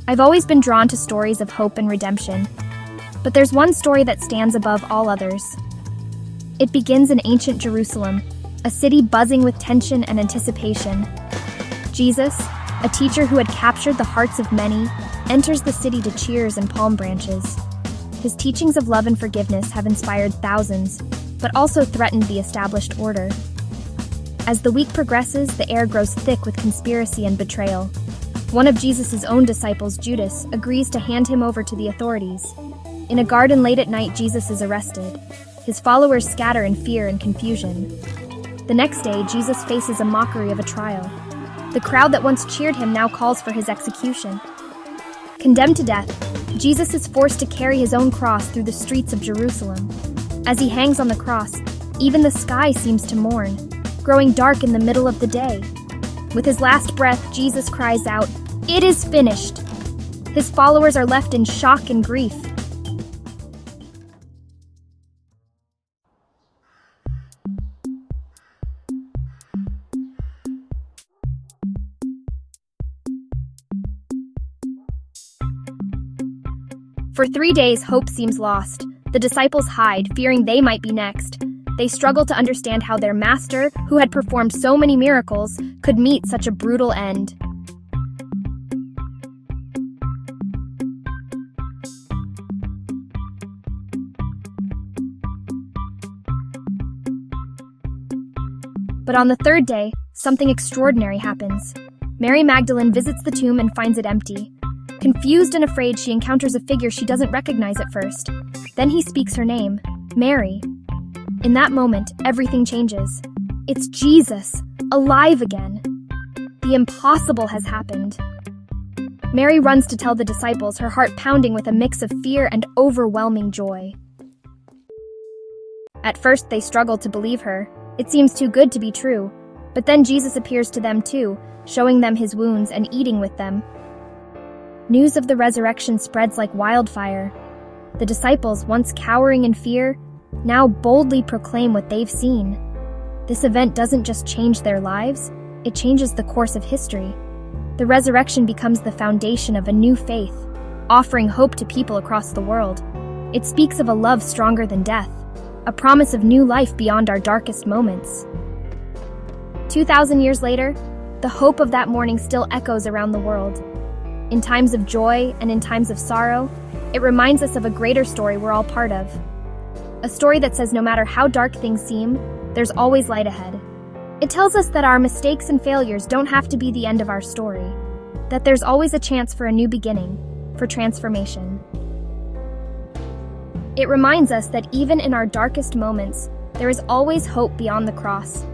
I've always been drawn to stories of hope and redemption, but there's one story that stands above all others. It begins in ancient Jerusalem, a city buzzing with tension and anticipation. Jesus, a teacher who had captured the hearts of many, enters the city to cheers and palm branches. His teachings of love and forgiveness have inspired thousands, but also threatened the established order. As the week progresses, the air grows thick with conspiracy and betrayal. One of Jesus' own disciples, Judas, agrees to hand him over to the authorities. In a garden late at night, Jesus is arrested. His followers scatter in fear and confusion. The next day, Jesus faces a mockery of a trial. The crowd that once cheered him now calls for his execution. Condemned to death, Jesus is forced to carry his own cross through the streets of Jerusalem. As he hangs on the cross, even the sky seems to mourn, growing dark in the middle of the day. With his last breath, Jesus cries out, "It is finished!" His followers are left in shock and grief. For 3 days, hope seems lost. The disciples hide, fearing they might be next. They struggle to understand how their master, who had performed so many miracles, could meet such a brutal end. But on the third day, something extraordinary happens. Mary Magdalene visits the tomb and finds it empty. Confused and afraid, she encounters a figure she doesn't recognize at first. Then he speaks her name, Mary. In that moment, everything changes. It's Jesus, alive again. The impossible has happened. Mary runs to tell the disciples, her heart pounding with a mix of fear and overwhelming joy. At first, they struggle to believe her. It seems too good to be true. But then Jesus appears to them too, showing them his wounds and eating with them. News of the resurrection spreads like wildfire. The disciples, once cowering in fear, now boldly proclaim what they've seen. This event doesn't just change their lives, it changes the course of history. The resurrection becomes the foundation of a new faith, offering hope to people across the world. It speaks of a love stronger than death, a promise of new life beyond our darkest moments. 2,000 years later, the hope of that morning still echoes around the world. In times of joy and in times of sorrow, it reminds us of a greater story we're all part of. A story that says no matter how dark things seem, there's always light ahead. It tells us that our mistakes and failures don't have to be the end of our story, that there's always a chance for a new beginning, for transformation. It reminds us that even in our darkest moments, there is always hope beyond the cross.